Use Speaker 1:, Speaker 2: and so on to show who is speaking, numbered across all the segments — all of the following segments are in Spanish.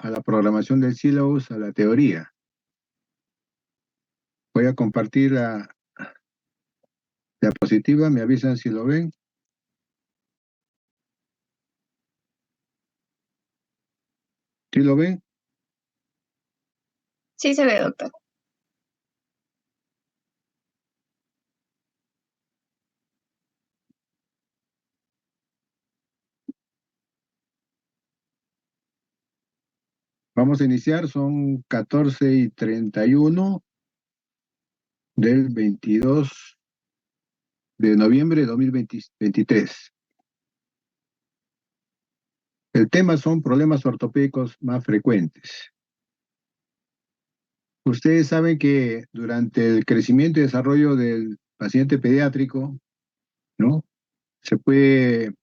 Speaker 1: a la programación del sílabus, a la teoría. Voy a compartir la diapositiva, me avisan si lo ven. ¿Sí lo ven?
Speaker 2: Sí se ve, doctor.
Speaker 1: Vamos a iniciar, son 14:31 del 22 de noviembre de 2023. El tema son problemas ortopédicos más frecuentes. Ustedes saben que durante el crecimiento y desarrollo del paciente pediátrico, ¿no? Se puede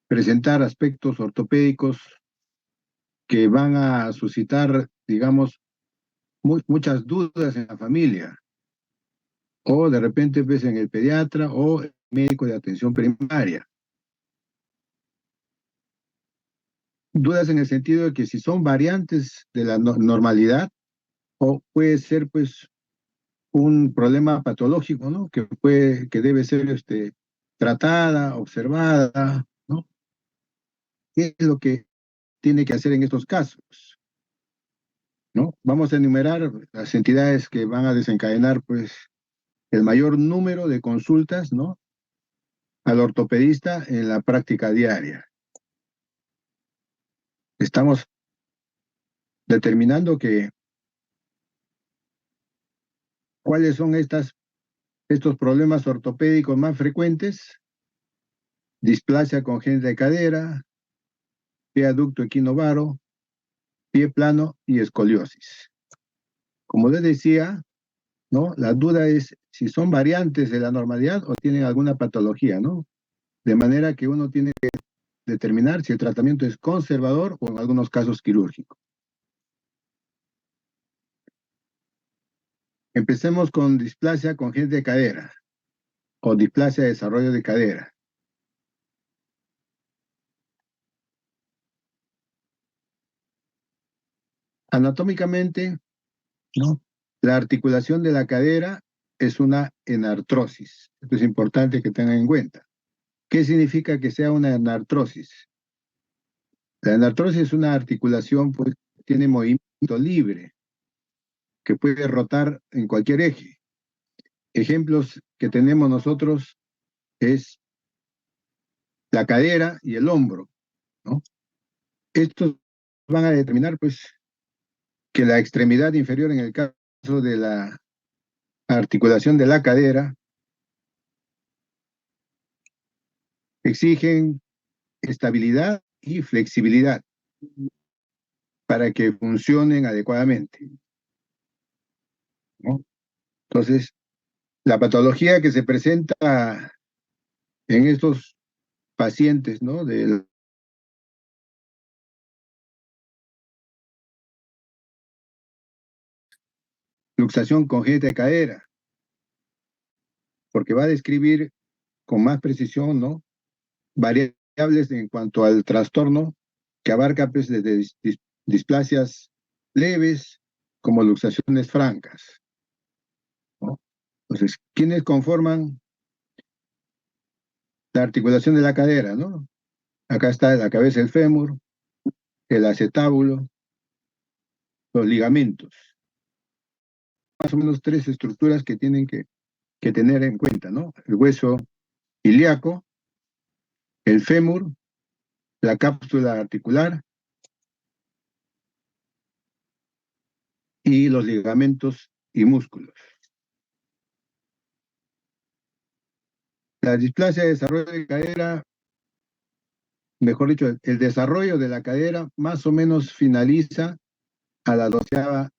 Speaker 1: presentar aspectos ortopédicos que van a suscitar, digamos, muchas dudas en la familia, o de repente ves en el pediatra o el médico de atención primaria. Dudas en el sentido de que si son variantes de la normalidad o puede ser pues un problema patológico, ¿no? Que debe ser tratada, observada, ¿no? ¿Qué es lo que tiene que hacer en estos casos? ¿No? Vamos a enumerar las entidades que van a desencadenar pues el mayor número de consultas, ¿no? Al ortopedista en la práctica diaria. Estamos determinando cuáles son estos problemas ortopédicos más frecuentes: displasia congénita de cadera, pie aducto equinovaro, pie plano y escoliosis. Como les decía, ¿no? La duda es si son variantes de la normalidad o tienen alguna patología, ¿no? De manera que uno tiene que determinar si el tratamiento es conservador o en algunos casos quirúrgico. Empecemos con displasia congénita de cadera o displasia de desarrollo de cadera. Anatómicamente, ¿no? La articulación de la cadera es una enartrosis. Esto es importante que tengan en cuenta. ¿Qué significa que sea una enartrosis? La enartrosis es una articulación pues, que tiene movimiento libre, que puede rotar en cualquier eje. Ejemplos que tenemos nosotros es la cadera y el hombro, ¿no? Estos van a determinar pues que la extremidad inferior, en el caso de la articulación de la cadera, exigen estabilidad y flexibilidad para que funcionen adecuadamente, ¿no? Entonces, la patología que se presenta en estos pacientes, ¿no? De luxación congénita de cadera, porque va a describir con más precisión, ¿no? Variables en cuanto al trastorno que abarca pues, desde displasias leves como luxaciones francas, ¿no? Entonces, ¿quiénes conforman la articulación de la cadera, ¿no? Acá está la cabeza del fémur, el acetábulo, los ligamentos. Más o menos tres estructuras que tienen que tener en cuenta, ¿no? El hueso ilíaco, el fémur, la cápsula articular y los ligamentos y músculos. La displasia de desarrollo de cadera, mejor dicho, el desarrollo de la cadera más o menos finaliza a la 12ª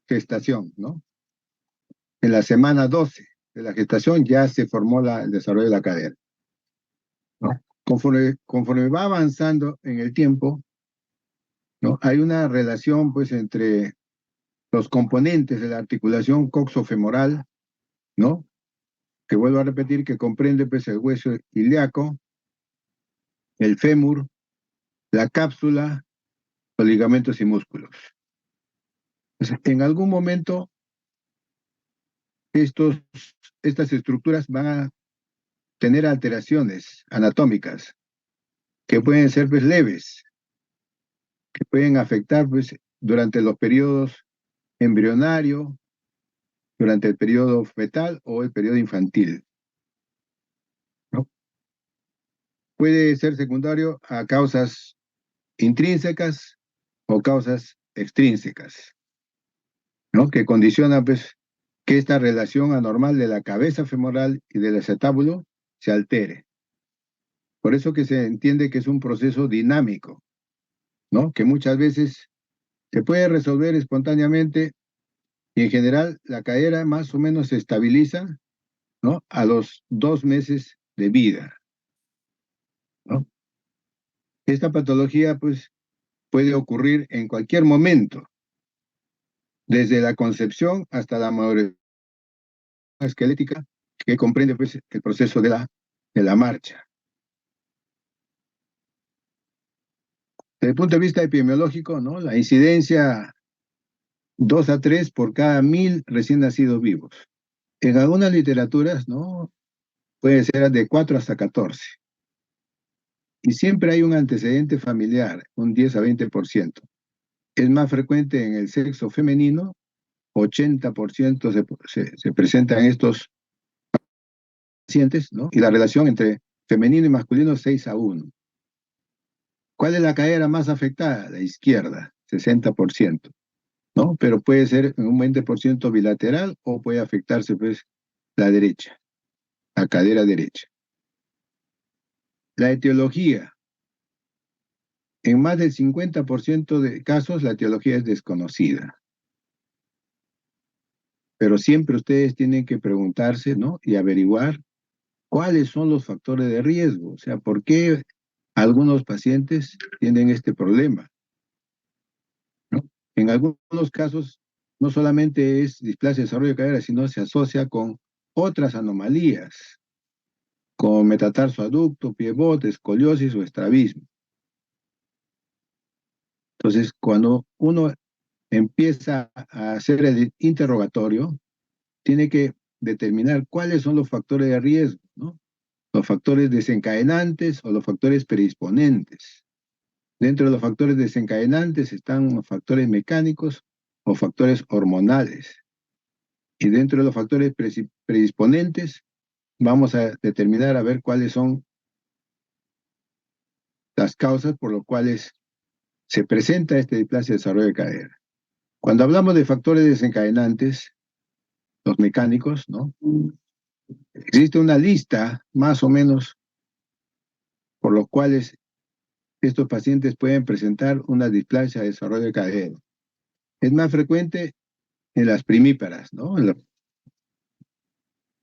Speaker 1: gestación, ¿no? En la semana 12 de la gestación ya se formó el desarrollo de la cadera, ¿no? Conforme va avanzando en el tiempo, ¿no? Hay una relación pues entre los componentes de la articulación coxofemoral, ¿no? Que vuelvo a repetir que comprende pues el hueso ilíaco, el fémur, la cápsula los ligamentos y músculos. Entonces, en algún momento estas estructuras van a tener alteraciones anatómicas que pueden ser pues, leves, que pueden afectar pues, durante los periodos embrionario, durante el periodo fetal o el periodo infantil, ¿no? Puede ser secundario a causas intrínsecas o causas extrínsecas, ¿no? Que condicionan pues, que esta relación anormal de la cabeza femoral y del acetábulo se altere. Por eso que se entiende que es un proceso dinámico, ¿no? Que muchas veces se puede resolver espontáneamente y en general la cadera más o menos se estabiliza, ¿no? A los 2 meses de vida, ¿no? Esta patología pues puede ocurrir en cualquier momento, desde la concepción hasta la madurez esquelética, que comprende pues el proceso de la marcha. Desde el punto de vista epidemiológico, ¿no? La incidencia 2 a 3 por cada 1000 recién nacidos vivos. En algunas literaturas, ¿no? Puede ser de 4 hasta 14. Y siempre hay un antecedente familiar, un 10 a 20%. Es más frecuente en el sexo femenino, 80% se presentan estos pacientes, ¿no? Y la relación entre femenino y masculino 6 a 1. ¿Cuál es la cadera más afectada? La izquierda, 60%, ¿no? Pero puede ser en un 20% bilateral o puede afectarse, pues, la derecha, la cadera derecha. La etiología. En más del 50% de casos, la etiología es desconocida. Pero siempre ustedes tienen que preguntarse, ¿no? Y averiguar cuáles son los factores de riesgo. O sea, ¿por qué algunos pacientes tienen este problema? ¿No? En algunos casos, no solamente es displasia de desarrollo de cadera, sino se asocia con otras anomalías, como metatarsoaducto, pivote, escoliosis o estrabismo. Entonces, cuando uno empieza a hacer el interrogatorio, tiene que determinar cuáles son los factores de riesgo, ¿no? Los factores desencadenantes o los factores predisponentes. Dentro de los factores desencadenantes están los factores mecánicos o factores hormonales. Y dentro de los factores predisponentes vamos a determinar a ver cuáles son las causas por las cuales se presenta este displasia de desarrollo de cadera. Cuando hablamos de factores desencadenantes, los mecánicos, ¿no? Existe una lista más o menos por los cuales estos pacientes pueden presentar una displasia de desarrollo de cadera. Es más frecuente en las primíparas, ¿no?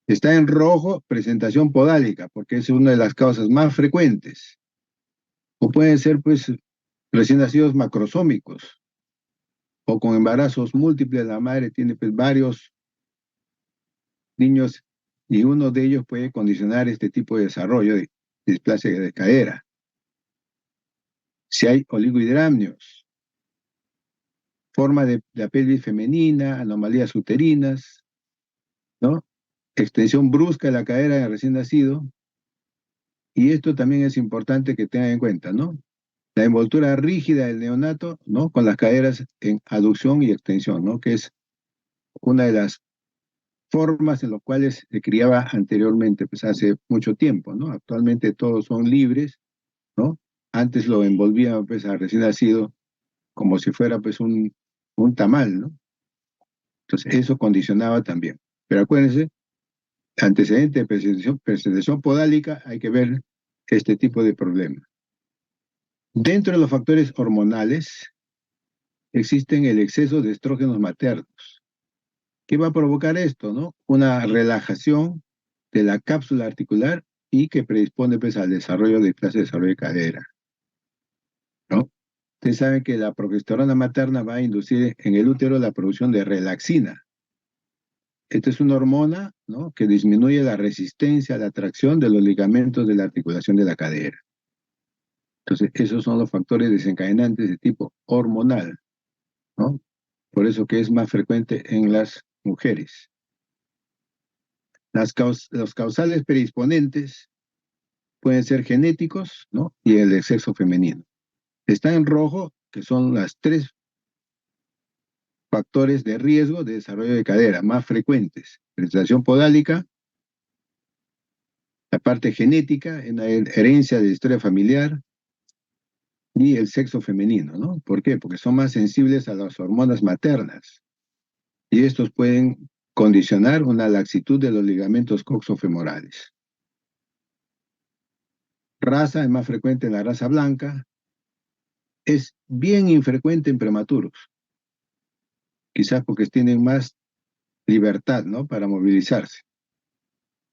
Speaker 1: Está en rojo, presentación podálica, porque es una de las causas más frecuentes. O pueden ser, pues, recién nacidos macrosómicos, o con embarazos múltiples, la madre tiene, pues, varios niños y uno de ellos puede condicionar este tipo de desarrollo de displasia de cadera. Si hay oligohidramnios, forma de la pelvis femenina, anomalías uterinas, ¿no? Extensión brusca de la cadera en el recién nacido, y esto también es importante que tengan en cuenta, ¿no? La envoltura rígida del neonato, ¿no? Con las caderas en aducción y extensión, ¿no? Que es una de las formas en las cuales se criaba anteriormente, pues hace mucho tiempo, ¿no? Actualmente todos son libres, ¿no? Antes lo envolvían, pues, al recién nacido como si fuera, pues, un tamal, ¿no? Entonces, eso condicionaba también. Pero acuérdense, antecedente de presentación podálica, hay que ver este tipo de problemas. Dentro de los factores hormonales, existen el exceso de estrógenos maternos. ¿Qué va a provocar esto, no? Una relajación de la cápsula articular y que predispone, pues, al desarrollo de displasia de desarrollo de cadera, ¿no? Ustedes saben que la progesterona materna va a inducir en el útero la producción de relaxina. Esta es una hormona, ¿no? Que disminuye la resistencia a la tracción de los ligamentos de la articulación de la cadera. Entonces, esos son los factores desencadenantes de tipo hormonal, ¿no? Por eso que es más frecuente en las mujeres. Los causales predisponentes pueden ser genéticos, ¿no? Y el de sexo femenino. Está en rojo, que son las 3 factores de riesgo de desarrollo de cadera más frecuentes. Penetración podálica, la parte genética, en la herencia de la historia familiar y el sexo femenino, ¿no? ¿Por qué? Porque son más sensibles a las hormonas maternas y estos pueden condicionar una laxitud de los ligamentos coxofemorales. Raza es más frecuente en la raza blanca, es bien infrecuente en prematuros, quizás porque tienen más libertad, ¿no? Para movilizarse.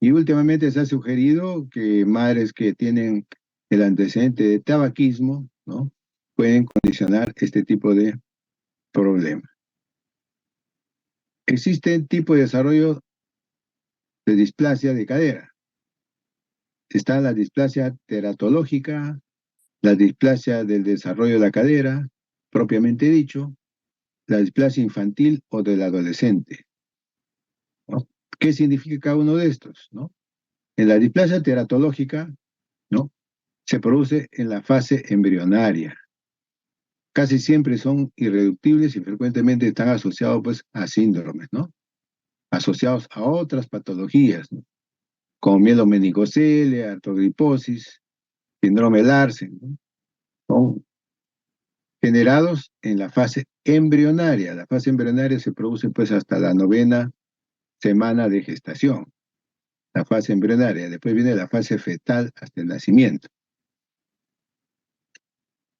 Speaker 1: Y últimamente se ha sugerido que madres que tienen el antecedente de tabaquismo, ¿no? Pueden condicionar este tipo de problema. Existen tipos de desarrollo de displasia de cadera. Está la displasia teratológica, la displasia del desarrollo de la cadera, propiamente dicho, la displasia infantil o del adolescente, ¿no? ¿Qué significa cada uno de estos, no? En la displasia teratológica, ¿no? Se produce en la fase embrionaria. Casi siempre son irreductibles y frecuentemente están asociados pues, a síndromes, ¿no? Asociados a otras patologías, ¿no? Como mielomenicocelia, artrogriposis, síndrome de Larsen, ¿no? Son generados en la fase embrionaria. La fase embrionaria se produce pues hasta la 9ª semana de gestación, la fase embrionaria. Después viene la fase fetal hasta el nacimiento.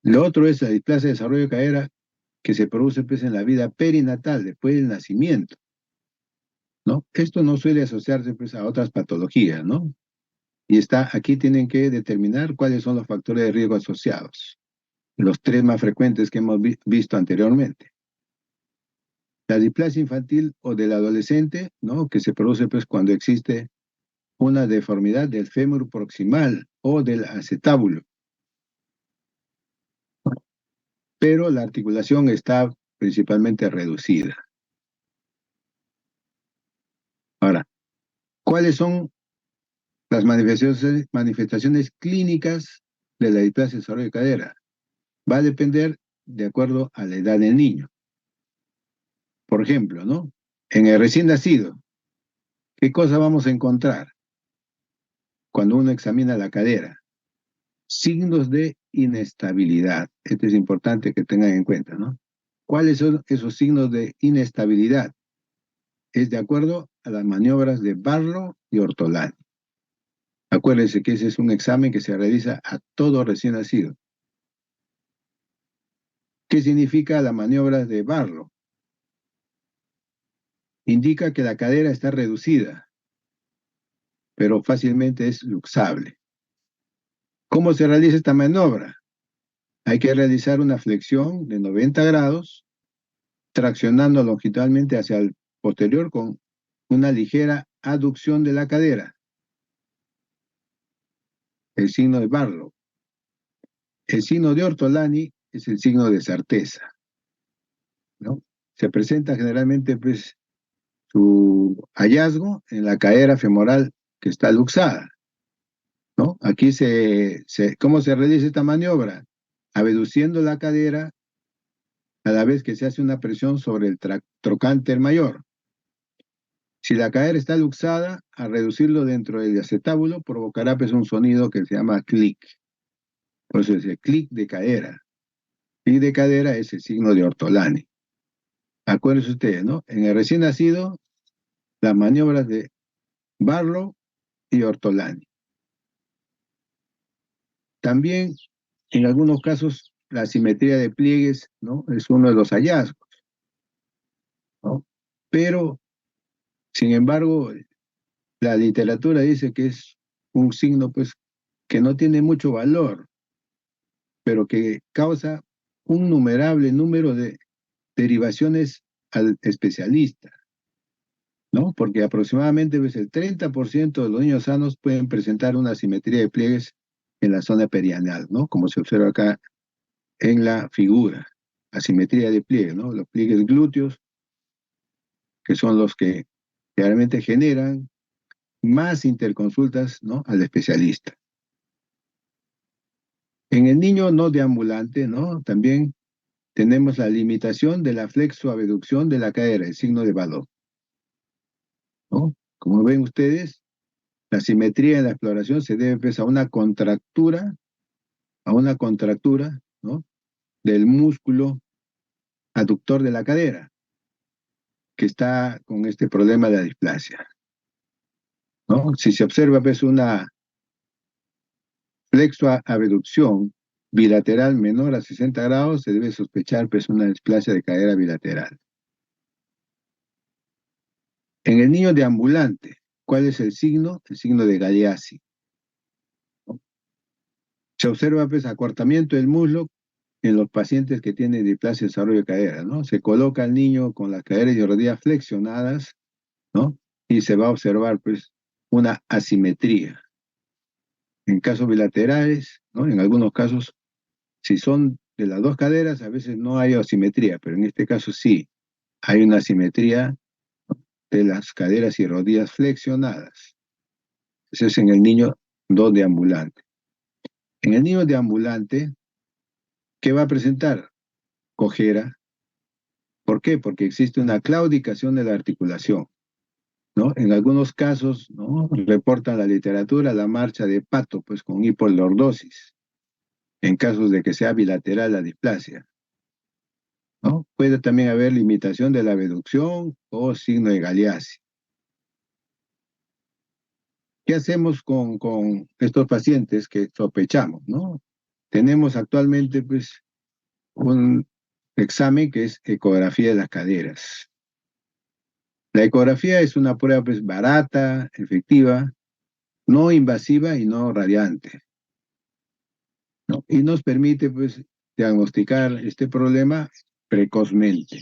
Speaker 1: Lo otro es la displasia de desarrollo de cadera que se produce pues, en la vida perinatal, después del nacimiento, ¿no? Esto no suele asociarse pues, a otras patologías, ¿no? Y aquí tienen que determinar cuáles son los factores de riesgo asociados, los 3 más frecuentes que hemos visto anteriormente. La displasia infantil o del adolescente, ¿no? Que se produce pues, cuando existe una deformidad del fémur proximal o del acetábulo, pero la articulación está principalmente reducida. Ahora, ¿cuáles son las manifestaciones clínicas de la displasia de desarrollo de cadera? Va a depender de acuerdo a la edad del niño. Por ejemplo, ¿no? En el recién nacido, ¿qué cosa vamos a encontrar cuando uno examina la cadera? Signos de inestabilidad. Esto es importante que tengan en cuenta, ¿no? ¿Cuáles son esos signos de inestabilidad? Es de acuerdo a las maniobras de Barlow y Ortolani. Acuérdense que ese es un examen que se realiza a todo recién nacido. ¿Qué significa la maniobra de Barlow? Indica que la cadera está reducida, pero fácilmente es luxable. ¿Cómo se realiza esta maniobra? Hay que realizar una flexión de 90 grados, traccionando longitudinalmente hacia el posterior con una ligera aducción de la cadera, el signo de Barlow. El signo de Ortolani es el signo de certeza, ¿no? Se presenta generalmente pues, su hallazgo en la cadera femoral que está luxada, ¿no? Aquí ¿cómo se realiza esta maniobra? Abduciendo la cadera a la vez que se hace una presión sobre el trocánter mayor. Si la cadera está luxada, al reducirlo dentro del acetábulo provocará pues, un sonido que se llama clic. Por eso dice clic de cadera. Clic de cadera es el signo de Ortolani. Acuérdense ustedes, ¿no? En el recién nacido, las maniobras de Barlow y Ortolani. También, en algunos casos, la simetría de pliegues, ¿no? Es uno de los hallazgos, ¿no? Pero, sin embargo, la literatura dice que es un signo, pues, que no tiene mucho valor, pero que causa un numerable número de derivaciones al especialista, ¿no? Porque aproximadamente pues, el 30% de los niños sanos pueden presentar una simetría de pliegues en la zona perianal, ¿no? Como se observa acá en la figura, asimetría de pliegue, ¿no? Los pliegues glúteos, que son los que realmente generan más interconsultas, ¿no?, al especialista. En el niño no deambulante, ¿no?, también tenemos la limitación de la flexoabducción de la cadera, el signo de Badot, ¿no? Como ven ustedes, la simetría en la exploración se debe pues, a una contractura, ¿no?, del músculo aductor de la cadera, que está con este problema de la displasia, ¿no? Si se observa pues una flexoabducción bilateral menor a 60 grados, se debe sospechar pues una displasia de cadera bilateral. En el niño deambulante, ¿cuál es el signo? El signo de Galeazzi, ¿no? Se observa pues acortamiento del muslo en los pacientes que tienen displasia de desarrollo de cadera, ¿no? Se coloca al niño con las caderas y rodillas flexionadas, ¿no? Y se va a observar pues una asimetría. En casos bilaterales, ¿no?, en algunos casos, si son de las dos caderas, a veces no hay asimetría, pero en este caso sí, hay una asimetría de las caderas y rodillas flexionadas. Ese es en el niño no deambulante. En el niño deambulante, ¿qué va a presentar? Cojera. ¿Por qué? Porque existe una claudicación de la articulación, ¿no? En algunos casos, ¿no?, reportan la literatura la marcha de pato, pues con hipolordosis, en casos de que sea bilateral la displasia, ¿no? Puede también haber limitación de la abducción o signo de Galeazzi. ¿Qué hacemos con estos pacientes que sospechamos, ¿no? Tenemos actualmente pues un examen que es ecografía de las caderas. La ecografía es una prueba pues barata, efectiva, no invasiva y no radiante, ¿no? Y nos permite pues diagnosticar este problema precozmente.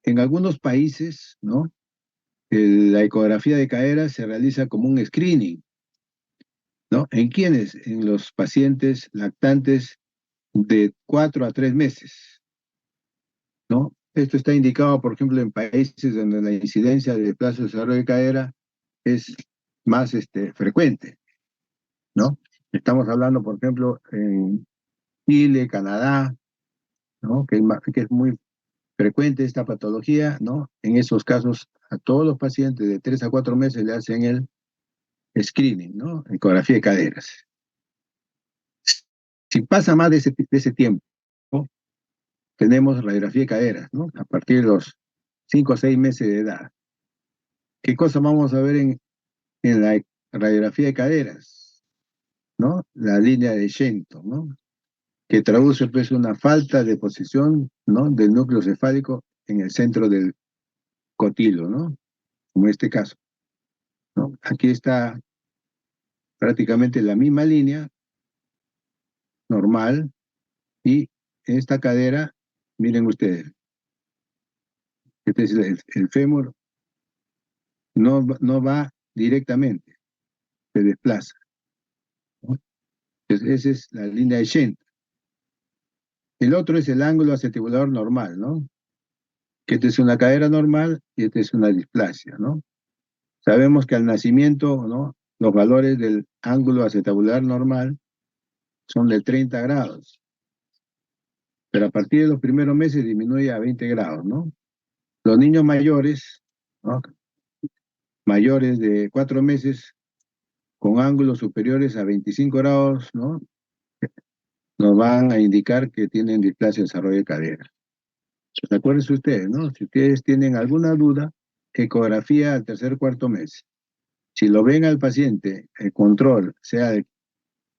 Speaker 1: En algunos países, ¿no?, la ecografía de cadera se realiza como un screening, ¿no? ¿En quiénes? En los pacientes lactantes de 4 a 3 meses, ¿no? Esto está indicado, por ejemplo, en países donde la incidencia de plazo de desarrollo de cadera es más frecuente, ¿no? Estamos hablando, por ejemplo, en Chile, Canadá, ¿no?, que es muy frecuente esta patología, ¿no? En esos casos, a todos los pacientes de 3 a 4 meses le hacen el screening, ¿no? Ecografía de caderas. Si pasa más de ese tiempo, ¿no?, tenemos radiografía de caderas, ¿no?, a partir de los 5 o 6 meses de edad. ¿Qué cosa vamos a ver en la radiografía de caderas? ¿No? La línea de Shenton, ¿no?, que traduce pues una falta de posición, ¿no?, del núcleo cefálico en el centro del cotilo, ¿no?, como en este caso, ¿no? Aquí está prácticamente la misma línea normal y en esta cadera, miren ustedes, este es el fémur, no va directamente, se desplaza, ¿no? Entonces, esa es la línea de Shenton. El otro es el ángulo acetibulador normal, ¿no?, que esta es una cadera normal y esta es una displasia, ¿no? Sabemos que al nacimiento, ¿no?, los valores del ángulo acetabular normal son de 30 grados, pero a partir de los primeros meses disminuye a 20 grados, ¿no? Los niños mayores, ¿no?, mayores de 4 meses, con ángulos superiores a 25 grados, ¿no?, nos van a indicar que tienen displasia de desarrollo de cadera. Acuérdense ustedes, ¿no? Si ustedes tienen alguna duda, ecografía al tercer o cuarto mes. Si lo ven al paciente, el control, sea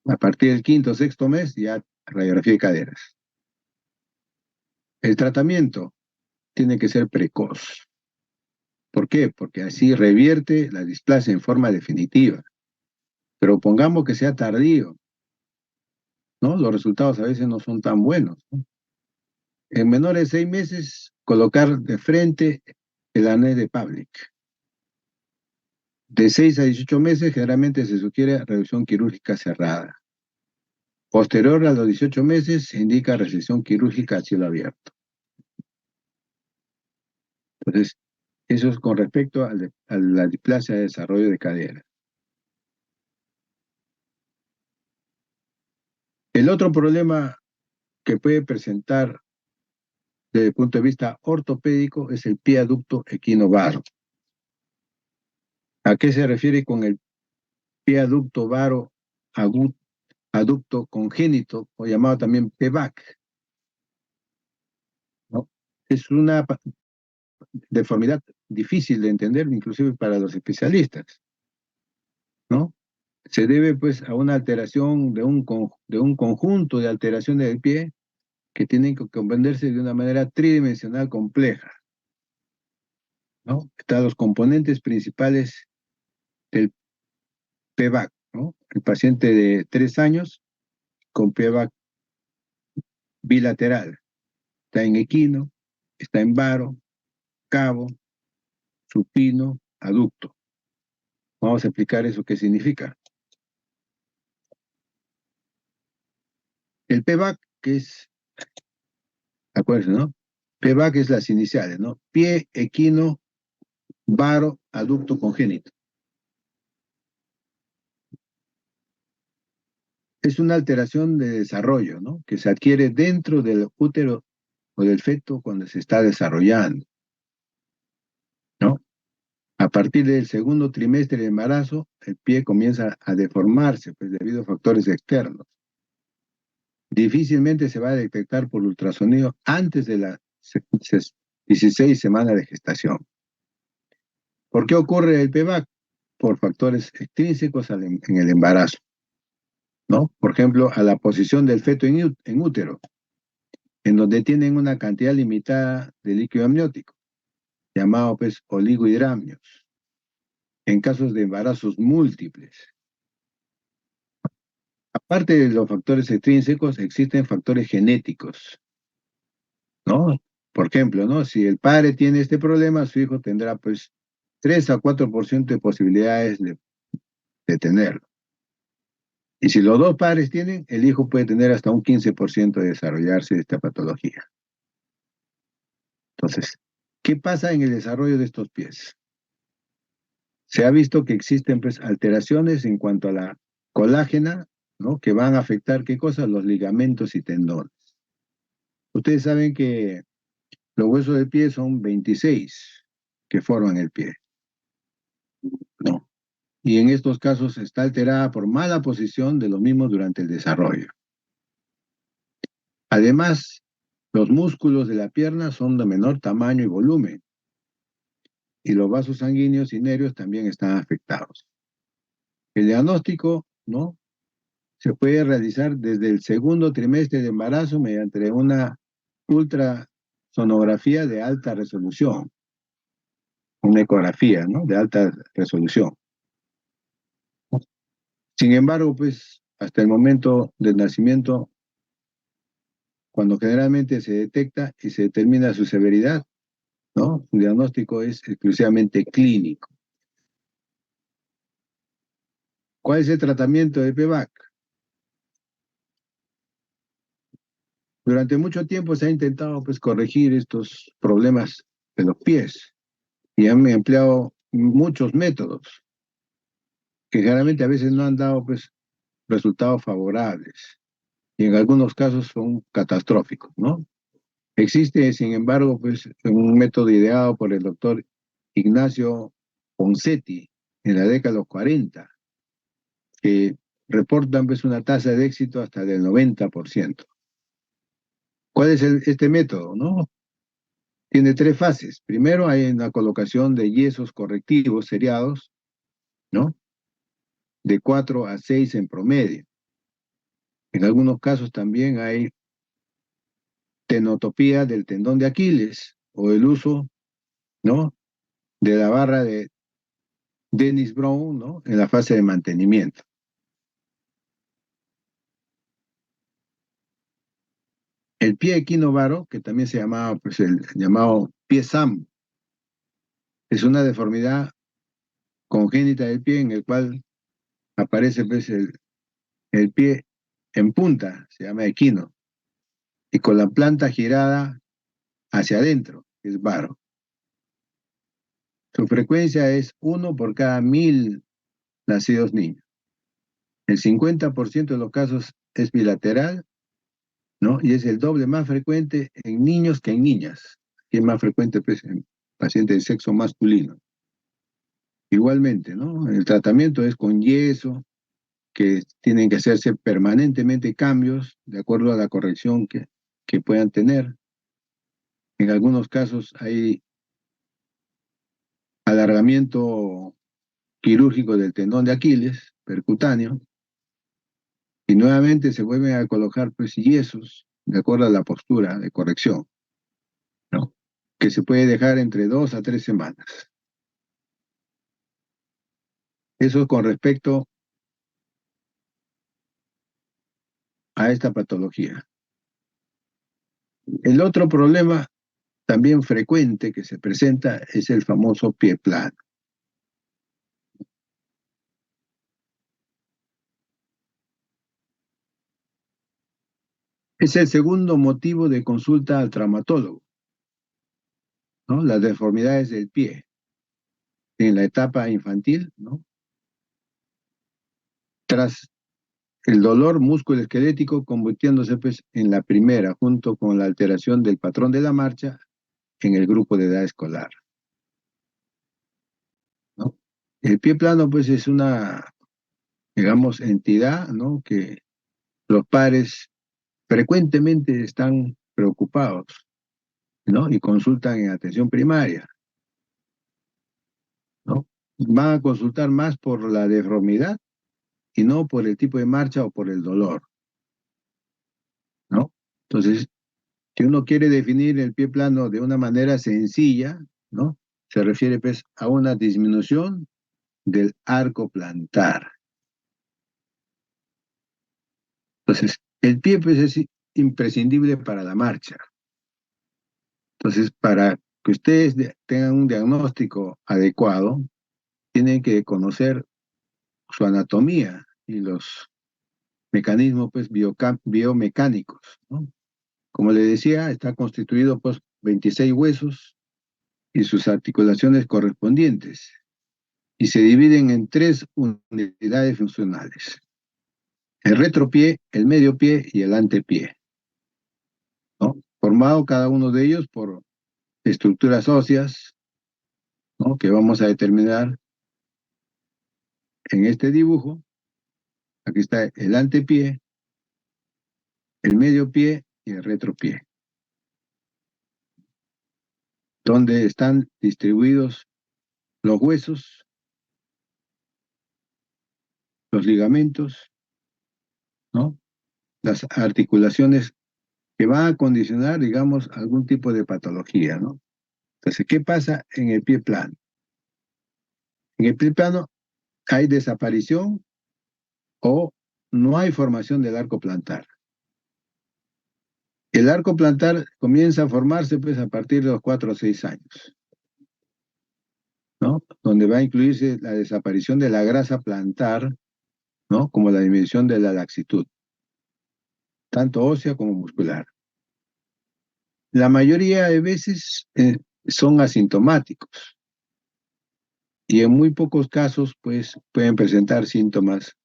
Speaker 1: a partir del quinto o sexto mes, ya radiografía de caderas. El tratamiento tiene que ser precoz. ¿Por qué? Porque así revierte la displasia en forma definitiva. Pero pongamos que sea tardío, ¿no? Los resultados a veces no son tan buenos, ¿no? En menores de 6 meses, colocar de frente el anés de Pavlik. De 6 a 18 meses generalmente se sugiere revisión quirúrgica cerrada. Posterior a los 18 meses se indica resección quirúrgica a cielo abierto. Entonces, eso es con respecto a la displasia de desarrollo de cadera. El otro problema que puede presentar desde el punto de vista ortopédico es el pie aducto equinovaro. ¿A qué se refiere con el pie aducto varo aducto congénito o llamado también PVAC? ¿No? Es una deformidad difícil de entender, inclusive para los especialistas, ¿no? Se debe pues a una alteración de un conjunto de alteraciones del pie que tienen que comprenderse de una manera tridimensional compleja, ¿no? Están los componentes principales del PVAC, ¿no? El paciente de 3 años con PVAC bilateral, está en equino, está en varo, cabo, supino, aducto. Vamos a explicar eso qué significa. El PVAC, que es, acuérdense, ¿no? PVAC es las iniciales, ¿no? Pie, equino, varo, aducto congénito. Es una alteración de desarrollo, ¿no? Que se adquiere dentro del útero o del feto cuando se está desarrollando, ¿no? A partir del segundo trimestre de embarazo, el pie comienza a deformarse, pues debido a factores externos. Difícilmente se va a detectar por ultrasonido antes de las 16 semanas de gestación. ¿Por qué ocurre el PVAC? Por factores extrínsecos en el embarazo, ¿no? Por ejemplo, a la posición del feto en útero, en donde tienen una cantidad limitada de líquido amniótico, llamado pues oligohidramnios, en casos de embarazos múltiples. Aparte de los factores extrínsecos, existen factores genéticos, ¿no? Por ejemplo, ¿no? Si el padre tiene este problema, su hijo tendrá pues 3 a 4% de posibilidades de tenerlo. Y si los dos padres tienen, el hijo puede tener hasta un 15% de desarrollarse de esta patología. Entonces, ¿qué pasa en el desarrollo de estos pies? Se ha visto que existen pues alteraciones en cuanto a la colágena, ¿no? Que van a afectar, ¿qué cosa? Los ligamentos y tendones. Ustedes saben que los huesos del pie son 26 que forman el pie, ¿no? Y en estos casos está alterada por mala posición de los mismos durante el desarrollo. Además, los músculos de la pierna son de menor tamaño y volumen, y los vasos sanguíneos y nervios también están afectados. El diagnóstico, ¿no? Se puede realizar desde el segundo trimestre de embarazo mediante una ultrasonografía de alta resolución, una ecografía, ¿no? De alta resolución. Sin embargo, pues, hasta el momento del nacimiento, cuando generalmente se detecta y se determina su severidad, ¿no? Su diagnóstico es exclusivamente clínico. ¿Cuál es el tratamiento de PVAC? Durante mucho tiempo se ha intentado pues, corregir estos problemas de los pies y han empleado muchos métodos que generalmente a veces no han dado pues, resultados favorables y en algunos casos son catastróficos, ¿no? Existe, sin embargo, pues, un método ideado por el doctor Ignacio Ponseti en la década de los 40, que reportan pues, una tasa de éxito hasta del 90%. ¿Cuál es este método, no? Tiene 3 fases. Primero hay una colocación de yesos correctivos seriados, ¿no? De 4 a 6 en promedio. En algunos casos también hay tenotopía del tendón de Aquiles o el uso, ¿no? De la barra de Dennis Brown, ¿no? En la fase de mantenimiento. El pie equinovaro, que también se llamaba, pues el llamado pie Sam, es una deformidad congénita del pie, en el cual aparece pues el pie en punta, se llama equino, y con la planta girada hacia adentro, que es varo. Su frecuencia es 1 por cada 1000 nacidos niños. El 50% de los casos es bilateral, ¿no? Y es el doble más frecuente en niños que en niñas. Y es más frecuente pues, en pacientes de sexo masculino. Igualmente, ¿no? El tratamiento es con yeso, que tienen que hacerse permanentemente cambios de acuerdo a la corrección que puedan tener. En algunos casos hay alargamiento quirúrgico del tendón de Aquiles, percutáneo, y nuevamente se vuelven a colocar pues yesos de acuerdo a la postura de corrección, ¿no? Que se puede dejar entre 2 a 3 semanas. Eso con respecto a esta patología. El otro problema también frecuente que se presenta es el famoso pie plano. Es el segundo motivo de consulta al traumatólogo, ¿no? Las deformidades del pie en la etapa infantil, ¿no? Tras el dolor musculoesquelético convirtiéndose pues, en la primera, junto con la alteración del patrón de la marcha en el grupo de edad escolar, ¿no? El pie plano pues es una, digamos, entidad, ¿no? Que los padres frecuentemente están preocupados, ¿no? Y consultan en atención primaria, ¿no? Van a consultar más por la deformidad y no por el tipo de marcha o por el dolor, ¿no? Entonces, si uno quiere definir el pie plano de una manera sencilla, ¿no? Se refiere pues a una disminución del arco plantar. Entonces, el pie pues es imprescindible para la marcha. Entonces, para que ustedes tengan un diagnóstico adecuado, tienen que conocer su anatomía y los mecanismos pues biomecánicos, ¿no? Como le decía, está constituido por 26 huesos y sus articulaciones correspondientes, y se dividen en 3 unidades funcionales: el retropié, el medio pie y el antepié, ¿no? Formado cada uno de ellos por estructuras óseas, ¿no? Que vamos a determinar en este dibujo. Aquí está el antepié, el medio pie y el retropié, donde están distribuidos los huesos, los ligamentos, ¿no? Las articulaciones que van a condicionar, digamos, algún tipo de patología, ¿no? Entonces, ¿qué pasa en el pie plano? En el pie plano hay desaparición o no hay formación del arco plantar. El arco plantar comienza a formarse pues a partir de los 4 o 6 años, ¿no? Donde va a incluirse la desaparición de la grasa plantar, ¿no? Como la disminución de la laxitud, tanto ósea como muscular. La mayoría de veces son asintomáticos y en muy pocos casos pues pueden presentar síntomas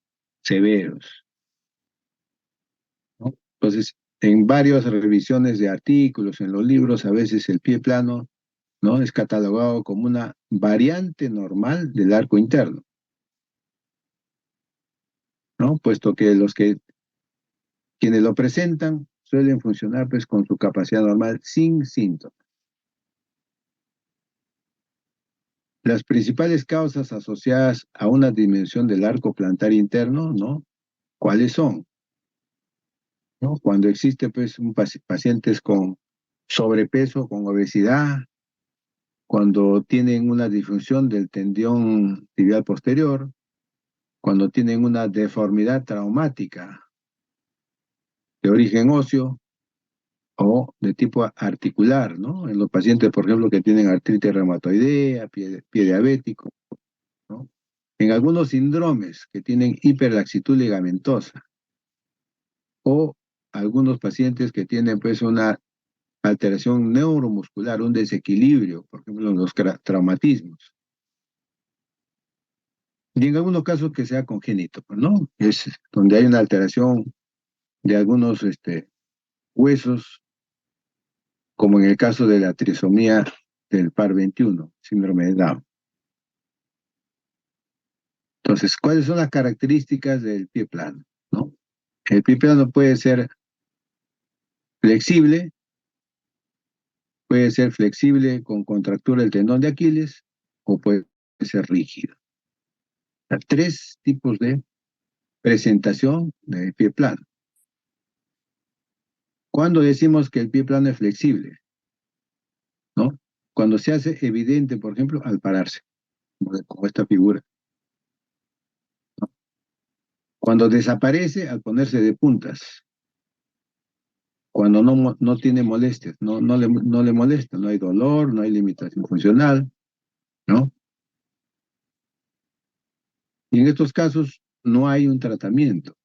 Speaker 1: severos, ¿no? Entonces, en varias revisiones de artículos, en los libros, a veces el pie plano, ¿no? Es catalogado como una variante normal del arco interno, ¿no? Puesto que quienes lo presentan suelen funcionar pues con su capacidad normal sin síntomas. Las principales causas asociadas a una disminución del arco plantar interno, ¿no? ¿Cuáles son? ¿No? Cuando existe pues pacientes con sobrepeso, con obesidad, cuando tienen una disfunción del tendón tibial posterior, cuando tienen una deformidad traumática de origen óseo o de tipo articular, ¿no? En los pacientes, por ejemplo, que tienen artritis reumatoidea, pie diabético, ¿no? En algunos síndromes que tienen hiperlaxitud ligamentosa o algunos pacientes que tienen pues una alteración neuromuscular, un desequilibrio, por ejemplo, en los traumatismos. Y en algunos casos que sea congénito, pues, ¿no? Es donde hay una alteración de algunos huesos, como en el caso de la trisomía del par 21, síndrome de Down. Entonces, ¿cuáles son las características del pie plano? ¿No? El pie plano puede ser flexible con contractura del tendón de Aquiles o puede ser rígido. Hay tres tipos de presentación del pie plano. ¿Cuándo decimos que el pie plano es flexible? ¿No? Cuando se hace evidente, por ejemplo, al pararse, como esta figura. Cuando desaparece al ponerse de puntas. Cuando no tiene molestias, no le molesta, no hay dolor, no hay limitación funcional, ¿no? Y en estos casos no hay un tratamiento,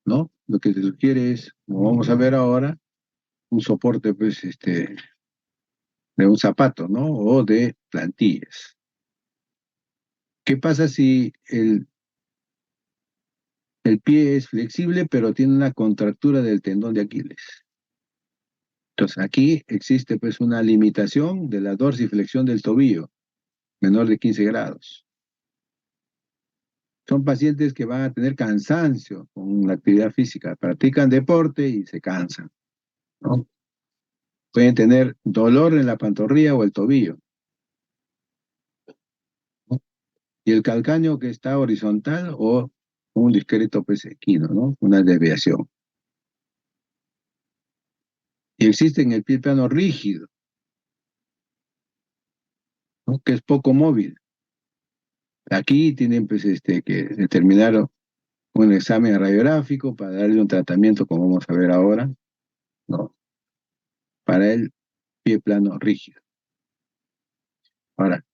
Speaker 1: ¿no? Lo que se sugiere es, como vamos a ver ahora, un soporte, pues, de un zapato, ¿no? O de plantillas. ¿Qué pasa si el pie es flexible, pero tiene una contractura del tendón de Aquiles? Entonces, aquí existe, pues, una limitación de la dorsiflexión del tobillo, menor de 15 grados. Son pacientes que van a tener cansancio con la actividad física, practican deporte y se cansan, ¿no? Pueden tener dolor en la pantorrilla o el tobillo, ¿no? Y el calcáneo que está horizontal o un discreto pues equino, ¿no? Una desviación. Y existe en el pie plano rígido, ¿no? Que es poco móvil. Aquí tienen pues que determinar un examen radiográfico para darle un tratamiento, como vamos a ver ahora, ¿no? Para el pie plano rígido. Ahora,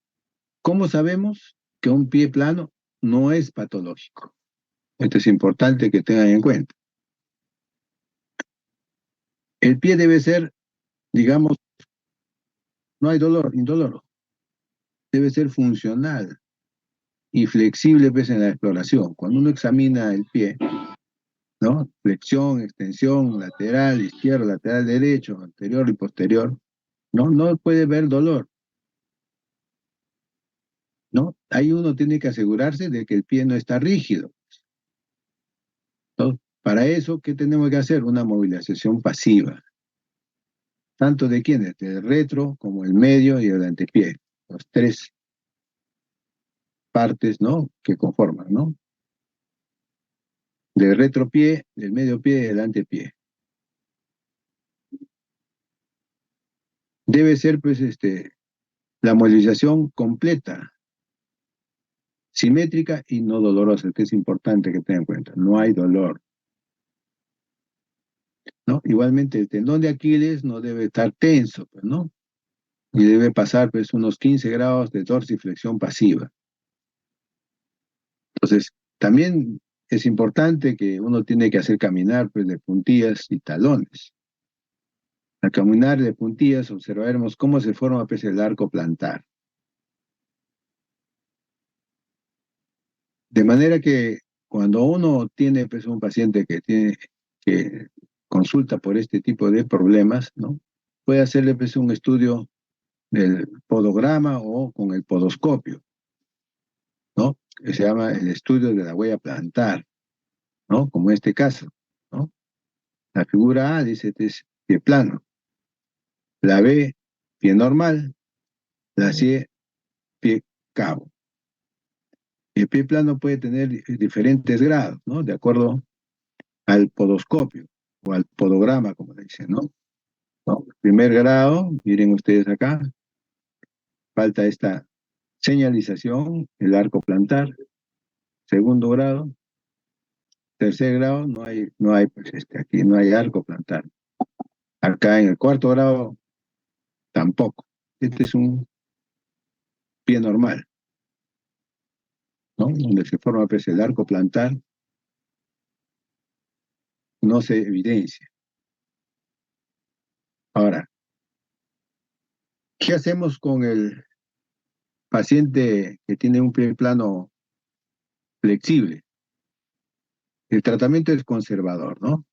Speaker 1: ¿cómo sabemos que un pie plano no es patológico? Esto es importante que tengan en cuenta. El pie debe ser, digamos, no hay dolor, indoloro. Debe ser funcional y flexible pues, en la exploración. Cuando uno examina el pie, ¿no? Flexión, extensión, lateral, izquierdo, lateral derecho, anterior y posterior, no puede ver dolor, ¿no? Ahí uno tiene que asegurarse de que el pie no está rígido, ¿no? Para eso, ¿qué tenemos que hacer? Una movilización pasiva. Tanto de quiénes, del retro como el medio y el antepié, los tres partes, ¿no? Que conforman, ¿no? Del retropié, del medio pie y del antepié. Debe ser, pues, la movilización completa, simétrica y no dolorosa, que es importante que tengan en cuenta. No hay dolor, ¿no? Igualmente, el tendón de Aquiles no debe estar tenso, pues, ¿no? Y debe pasar, pues, unos 15 grados de dorsiflexión pasiva. Entonces, también es importante que uno tiene que hacer caminar pues, de puntillas y talones. Al caminar de puntillas observaremos cómo se forma pues, el arco plantar. De manera que cuando uno tiene pues, un paciente que consulta por este tipo de problemas, ¿no? Puede hacerle pues, un estudio del podograma o con el podoscopio, ¿no? Que se llama el estudio de la huella plantar, ¿no? Como este caso, ¿no? La figura A dice que es pie plano, la B, pie normal, la C, pie cabo. El pie plano puede tener diferentes grados, ¿no? De acuerdo al podoscopio o al podograma, como le dicen, ¿no? ¿No? Primer grado, miren ustedes acá, falta esta señalización, el arco plantar. Segundo grado, tercer grado, no hay, pues aquí no hay arco plantar. Acá en el cuarto grado, tampoco. Este es un pie normal. ¿no? Donde se forma pues, el arco plantar, no se evidencia. Ahora, ¿qué hacemos con el paciente que tiene un pie plano flexible? El tratamiento es conservador, ¿no?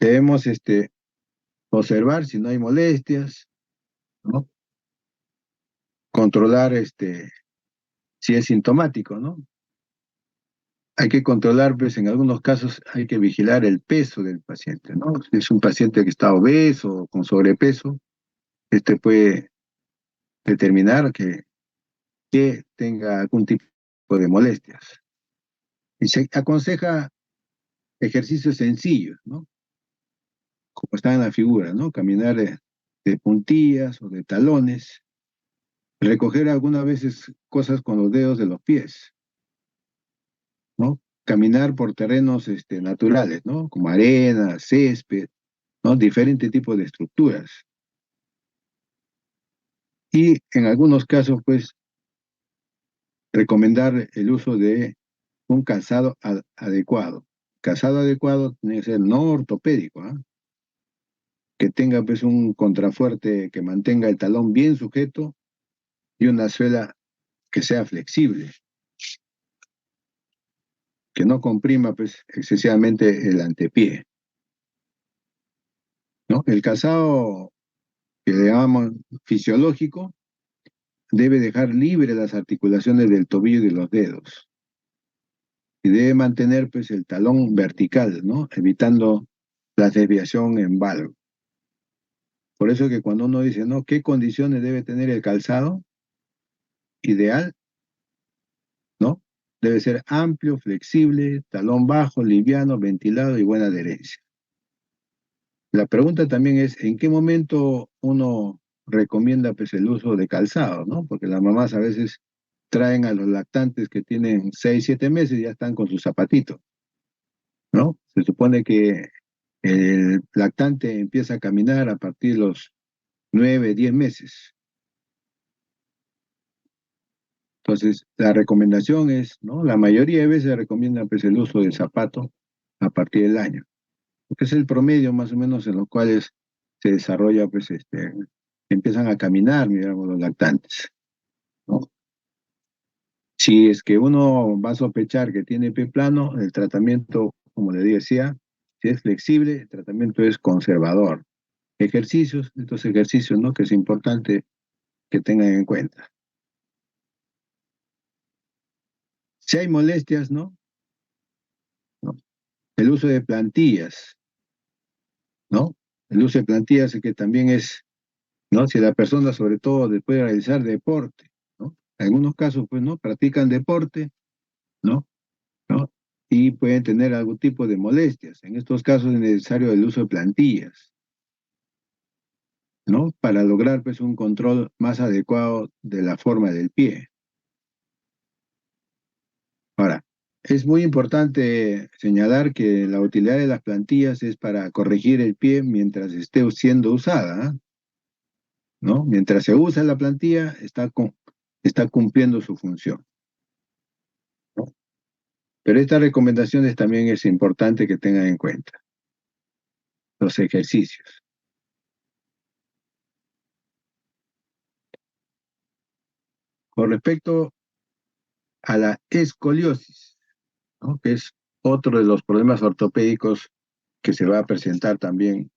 Speaker 1: Debemos observar si no hay molestias, ¿no? Controlar si es sintomático, ¿no? Hay que controlar, pues en algunos casos hay que vigilar el peso del paciente, ¿no? Si es un paciente que está obeso o con sobrepeso, puede determinar que tenga algún tipo de molestias. Y se aconseja ejercicios sencillos, ¿no? Como está en la figura, ¿no? Caminar de puntillas o de talones, recoger algunas veces cosas con los dedos de los pies, ¿no? Caminar por terrenos naturales, ¿no? Como arena, césped, ¿no? Diferentes tipos de estructuras. Y en algunos casos, pues, recomendar el uso de un calzado adecuado. Calzado adecuado tiene que ser no ortopédico, ¿ah? Que tenga pues un contrafuerte que mantenga el talón bien sujeto y una suela que sea flexible, que no comprima pues excesivamente el antepié, ¿no? El calzado que le llamamos fisiológico debe dejar libre las articulaciones del tobillo y de los dedos y debe mantener pues el talón vertical, ¿no? Evitando la desviación en valgo. Por eso que cuando uno dice, ¿no? ¿Qué condiciones debe tener el calzado? Ideal, ¿no? Debe ser amplio, flexible, talón bajo, liviano, ventilado y buena adherencia. La pregunta también es, ¿en qué momento uno recomienda pues el uso de calzado, ¿no? Porque las mamás a veces traen a los lactantes que tienen 6, 7 meses y ya están con sus zapatitos, ¿no? Se supone que el lactante empieza a caminar a partir de los 9, 10 meses. Entonces, la recomendación es, ¿no? La mayoría de veces recomienda pues el uso del zapato a partir del año, porque es el promedio más o menos en los cuales se desarrolla, pues, empiezan a caminar, digamos, los lactantes, ¿no? Si es que uno va a sospechar que tiene pie plano, el tratamiento, como le decía, si es flexible, el tratamiento es conservador. Ejercicios, estos ejercicios, ¿no? Que es importante que tengan en cuenta. Si hay molestias, ¿no? ¿No? El uso de plantillas, ¿no? El uso de plantillas que también es, ¿no? Si la persona, sobre todo, después de realizar deporte, ¿no? En algunos casos, pues, ¿no? Practican deporte, ¿no? ¿No? Y pueden tener algún tipo de molestias. En estos casos es necesario el uso de plantillas, ¿no? Para lograr, pues, un control más adecuado de la forma del pie. Ahora, es muy importante señalar que la utilidad de las plantillas es para corregir el pie mientras esté siendo usada, ¿ah? ¿No? Mientras se usa la plantilla, está cumpliendo su función, ¿no? Pero estas recomendaciones también es importante que tengan en cuenta. Los ejercicios. Con respecto a la escoliosis, ¿no? Que es otro de los problemas ortopédicos que se va a presentar también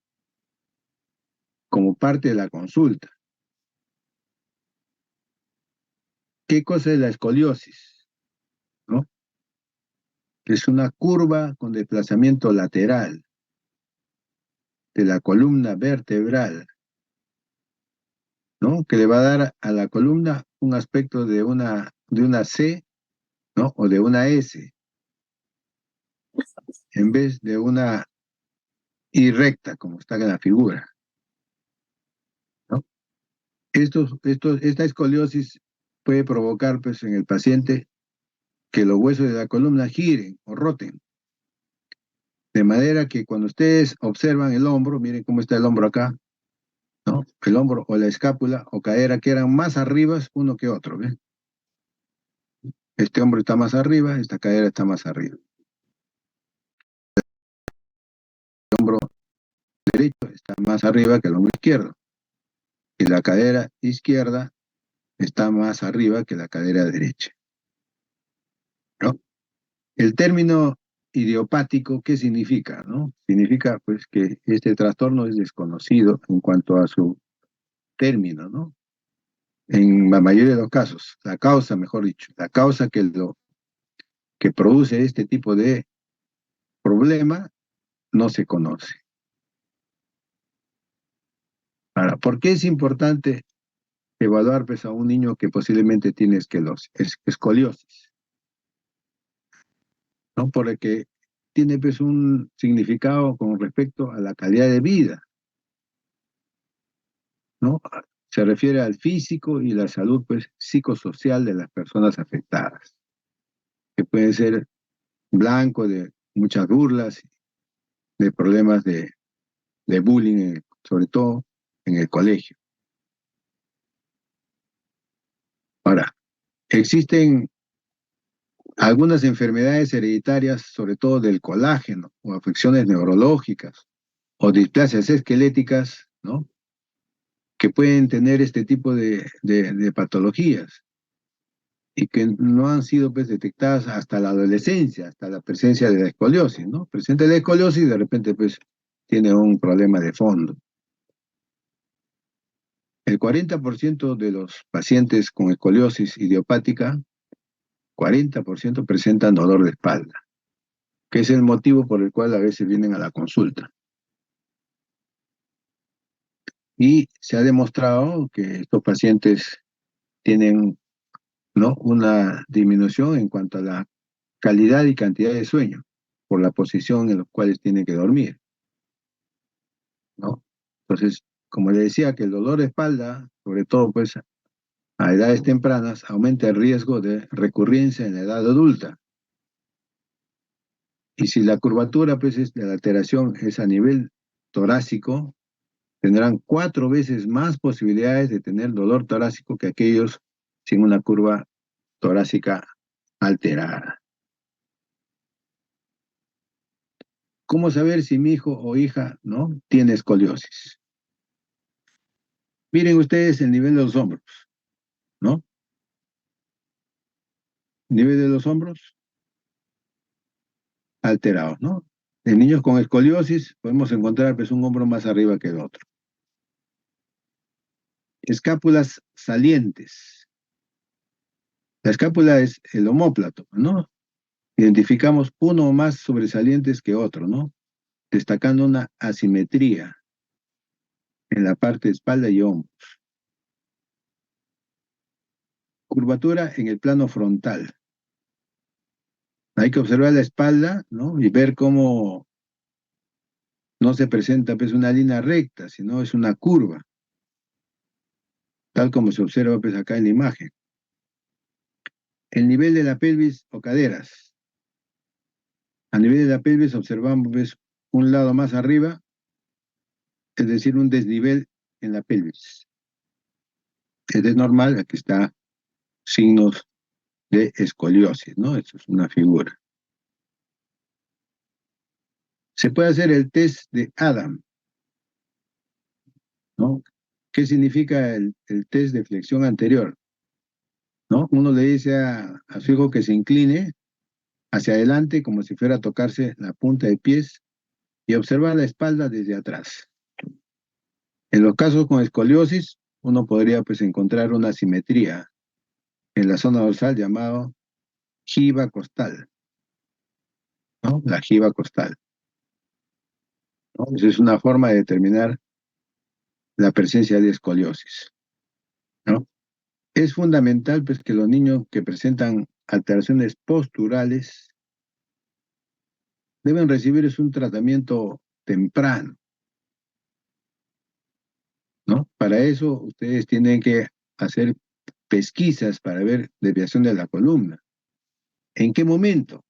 Speaker 1: como parte de la consulta. ¿Qué cosa es la escoliosis? ¿No? Es una curva con desplazamiento lateral de la columna vertebral, ¿no? Que le va a dar a la columna un aspecto de una C, ¿no? O de una S, en vez de una Y recta, como está en la figura, ¿no? Esta escoliosis puede provocar, pues, en el paciente que los huesos de la columna giren o roten, de manera que cuando ustedes observan el hombro, miren cómo está el hombro acá, ¿no? El hombro o la escápula o cadera quedan más arriba uno que otro, ¿ven? Este hombro está más arriba, esta cadera está más arriba. El hombro derecho está más arriba que el hombro izquierdo. Y la cadera izquierda está más arriba que la cadera derecha, ¿no? El término idiopático, ¿qué significa, no? Significa, pues, que este trastorno es desconocido en cuanto a su término, ¿no? En la mayoría de los casos, la causa, mejor dicho, la causa que produce este tipo de problema no se conoce. Ahora, ¿por qué es importante evaluar, pues, a un niño que posiblemente tiene escoliosis? ¿No? Porque tiene, pues, un significado con respecto a la calidad de vida, ¿no? Se refiere al físico y la salud, pues, psicosocial de las personas afectadas, que pueden ser blanco de muchas burlas, de problemas de bullying, sobre todo en el colegio. Ahora, existen algunas enfermedades hereditarias, sobre todo del colágeno, o afecciones neurológicas, o displasias esqueléticas, ¿no? Que pueden tener este tipo de patologías y que no han sido, pues, detectadas hasta la adolescencia, hasta la presencia de la escoliosis, ¿no? Presenta la escoliosis y de repente, pues, tiene un problema de fondo. El 40% de los pacientes con escoliosis idiopática, 40% presentan dolor de espalda, que es el motivo por el cual a veces vienen a la consulta. Y se ha demostrado que estos pacientes tienen, ¿no?, una disminución en cuanto a la calidad y cantidad de sueño, por la posición en la cual tienen que dormir, ¿no? Entonces, como le decía, que el dolor de espalda, sobre todo, pues, a edades tempranas, aumenta el riesgo de recurrencia en la edad adulta. Y si la curvatura, pues, de la alteración es a nivel torácico, tendrán 4 veces más posibilidades de tener dolor torácico que aquellos sin una curva torácica alterada. ¿Cómo saber si mi hijo o hija, ¿no?, tiene escoliosis? Miren ustedes el nivel de los hombros, ¿no? Nivel de los hombros alterados, ¿no? En niños con escoliosis podemos encontrar, pues, un hombro más arriba que el otro. Escápulas salientes. La escápula es el omóplato, ¿no? Identificamos uno o más sobresalientes que otro, ¿no? Destacando una asimetría en la parte de espalda y hombros. Curvatura en el plano frontal. Hay que observar la espalda, ¿no?, y ver cómo no se presenta, pues, una línea recta, sino es una curva, tal como se observa, pues, acá en la imagen. El nivel de la pelvis o caderas. A nivel de la pelvis observamos, pues, un lado más arriba, es decir, un desnivel en la pelvis. Es normal, aquí está signos de escoliosis, ¿no? Esto es una figura. Se puede hacer el test de Adam, ¿no? ¿Qué significa el test de flexión anterior? ¿No? Uno le dice a su hijo que se incline hacia adelante como si fuera a tocarse la punta de pies y observar la espalda desde atrás. En los casos con escoliosis, uno podría, pues, encontrar una simetría en la zona dorsal llamado jiba costal, ¿no? La jiba costal, ¿no? Esa es una forma de determinar la presencia de escoliosis, ¿no? Es fundamental, pues, que los niños que presentan alteraciones posturales deben recibir un tratamiento temprano, ¿no? Para eso ustedes tienen que hacer pesquisas para ver desviación de la columna. ¿En qué momento?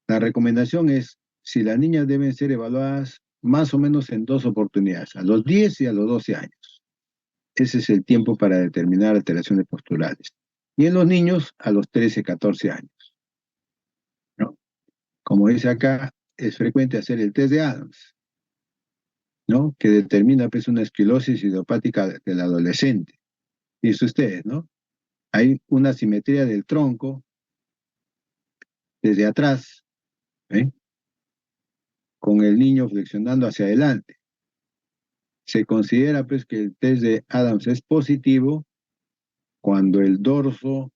Speaker 1: La recomendación es, si las niñas deben ser evaluadas más o menos en 2 oportunidades, a los 10 y a los 12 años. Ese es el tiempo para determinar alteraciones posturales. y en los niños a los 13, 14 años, ¿no? Como dice acá, es frecuente hacer el test de Adams, ¿no? Que determina pues una esclerosis idiopática del adolescente. Dice ustedes, ¿no? Hay una simetría del tronco desde atrás, ¿eh? Con el niño flexionando hacia adelante. Se considera pues que el test de Adams es positivo cuando el torso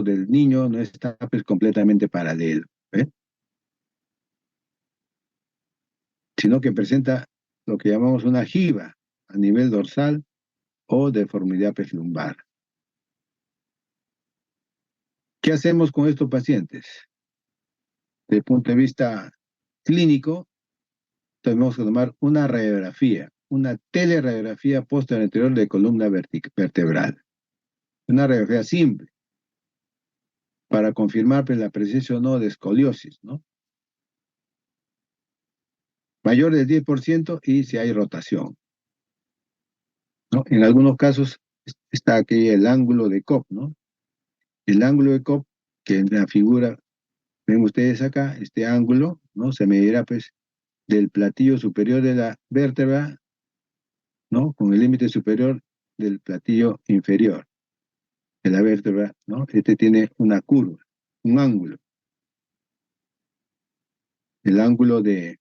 Speaker 1: del niño no está pues completamente paralelo, ¿eh? Sino que presenta lo que llamamos una jiba a nivel dorsal o deformidad pues lumbar. ¿Qué hacemos con estos pacientes? Desde el punto de vista clínico, tenemos que tomar una radiografía, una teleradiografía posterior de columna vertebral. Una radiografía simple para confirmar pues, la presencia o no de escoliosis, ¿no? Mayor del 10% y si hay rotación, ¿no? En algunos casos está aquí el ángulo de Cobb, ¿no? El ángulo de Cobb, que en la figura, ven ustedes acá, este ángulo, ¿no? Se medirá pues del platillo superior de la vértebra, ¿no? Con el límite superior del platillo inferior de la vértebra, ¿no? Este tiene una curva, un ángulo, el ángulo de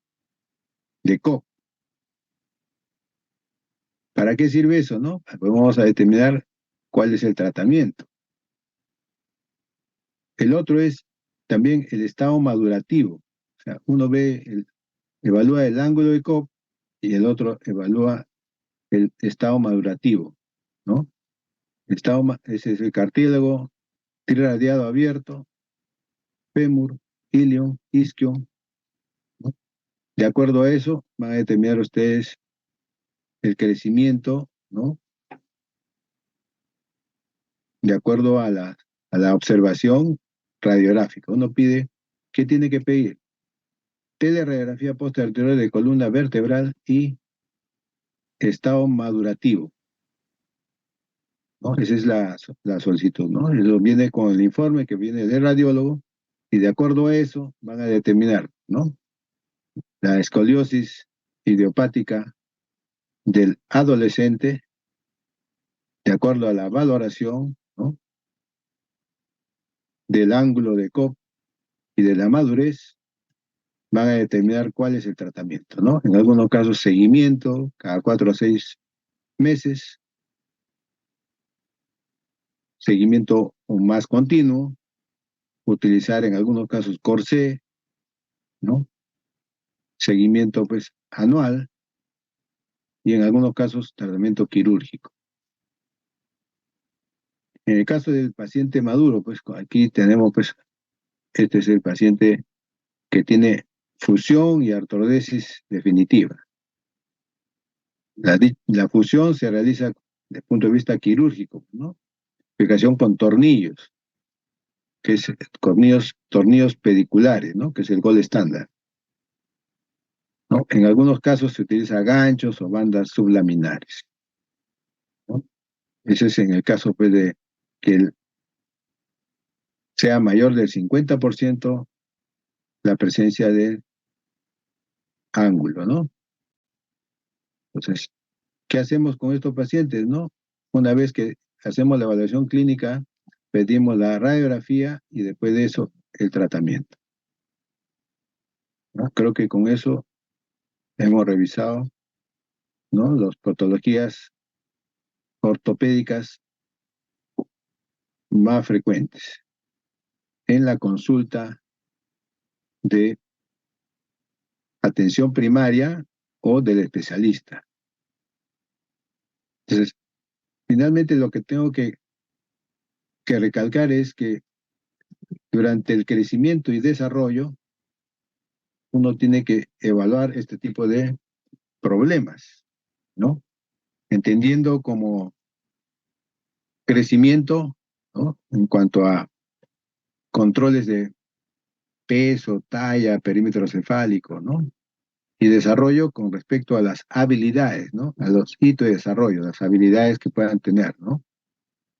Speaker 1: Cobb. ¿Para qué sirve eso, no? Pues vamos a determinar cuál es el tratamiento. El otro es también el estado madurativo. O sea, uno evalúa el ángulo de Cobb y el otro evalúa el estado madurativo, ¿no? Ese es el cartílago triradiado abierto, fémur, ilion, isquion, ¿no? De acuerdo a eso, van a determinar ustedes el crecimiento, ¿no? De acuerdo a la observación radiográfica. Uno pide, ¿qué tiene que pedir? Teleradiografía posterior de columna vertebral y estado madurativo, ¿no? Esa es la solicitud, ¿no? Eso viene con el informe que viene del radiólogo y de acuerdo a eso van a determinar, ¿no? La escoliosis idiopática del adolescente de acuerdo a la valoración, ¿no? Del ángulo de Cobb y de la madurez, van a determinar cuál es el tratamiento, ¿no? En algunos casos seguimiento cada 4 a 6 meses, seguimiento más continuo, utilizar en algunos casos corsé, ¿no? Seguimiento pues anual y en algunos casos tratamiento quirúrgico. En el caso del paciente maduro, pues aquí tenemos pues, este es el paciente que tiene fusión y artrodesis definitiva. La fusión se realiza desde el punto de vista quirúrgico, ¿no? Aplicación con tornillos, que es tornillos pediculares, ¿no? Que es el gol estándar, ¿no? En algunos casos se utiliza ganchos o bandas sublaminares, ¿no? Ese es en el caso pues, de que sea mayor del 50% la presencia del ángulo, ¿no? Entonces, ¿qué hacemos con estos pacientes, no? Una vez que hacemos la evaluación clínica, pedimos la radiografía y después de eso el tratamiento, ¿no? Creo que con eso hemos revisado, ¿no? Las patologías ortopédicas más frecuentes en la consulta de atención primaria o del especialista. Entonces, finalmente lo que tengo que recalcar es que durante el crecimiento y desarrollo, uno tiene que evaluar este tipo de problemas, ¿no? Entendiendo como crecimiento, ¿no? En cuanto a controles de peso, talla, perímetro cefálico, ¿no? Y desarrollo con respecto a las habilidades, ¿no? A los hitos de desarrollo, las habilidades que puedan tener, ¿no?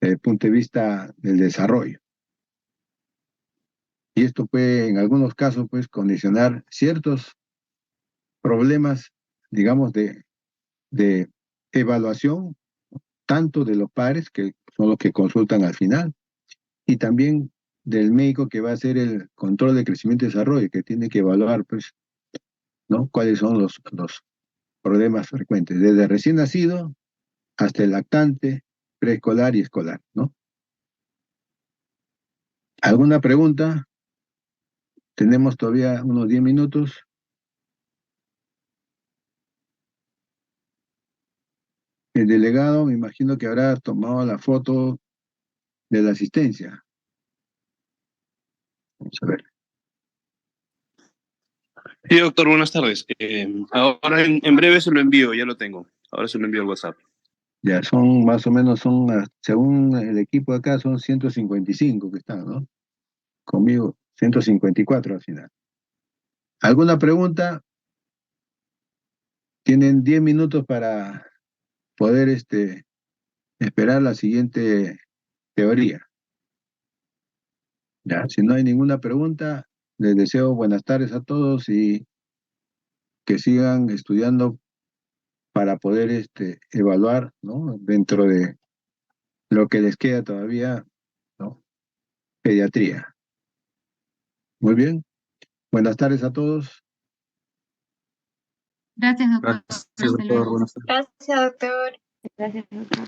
Speaker 1: desde el punto de vista del desarrollo. Y esto puede, en algunos casos, pues, condicionar ciertos problemas, digamos, de evaluación, tanto de los padres, que son los que consultan al final, y también del médico que va a hacer el control de crecimiento y desarrollo, que tiene que evaluar, pues, ¿no? Cuáles son los problemas frecuentes, desde recién nacido hasta el lactante, preescolar y escolar, ¿no? ¿Alguna pregunta? Tenemos todavía unos 10 minutos. El delegado, me imagino que habrá tomado la foto de la asistencia. Vamos a ver.
Speaker 2: Sí, doctor, buenas tardes. Ahora en breve se lo envío, ya lo tengo. Ahora se lo envío al WhatsApp.
Speaker 1: Ya son más o menos, según el equipo de acá, son 155 que están, ¿no? Conmigo, 154 al final. ¿Alguna pregunta? Tienen 10 minutos para poder esperar la siguiente teoría. Ya, si no hay ninguna pregunta, les deseo buenas tardes a todos y que sigan estudiando para poder evaluar, ¿no? Dentro de lo que les queda todavía, ¿no? Pediatría. Muy bien. Buenas tardes a todos.
Speaker 3: Gracias, doctor.
Speaker 2: Gracias,
Speaker 3: Hasta
Speaker 2: doctor.
Speaker 3: luego.
Speaker 2: Buenas tardes.
Speaker 4: Gracias, doctor.
Speaker 3: Gracias, doctor.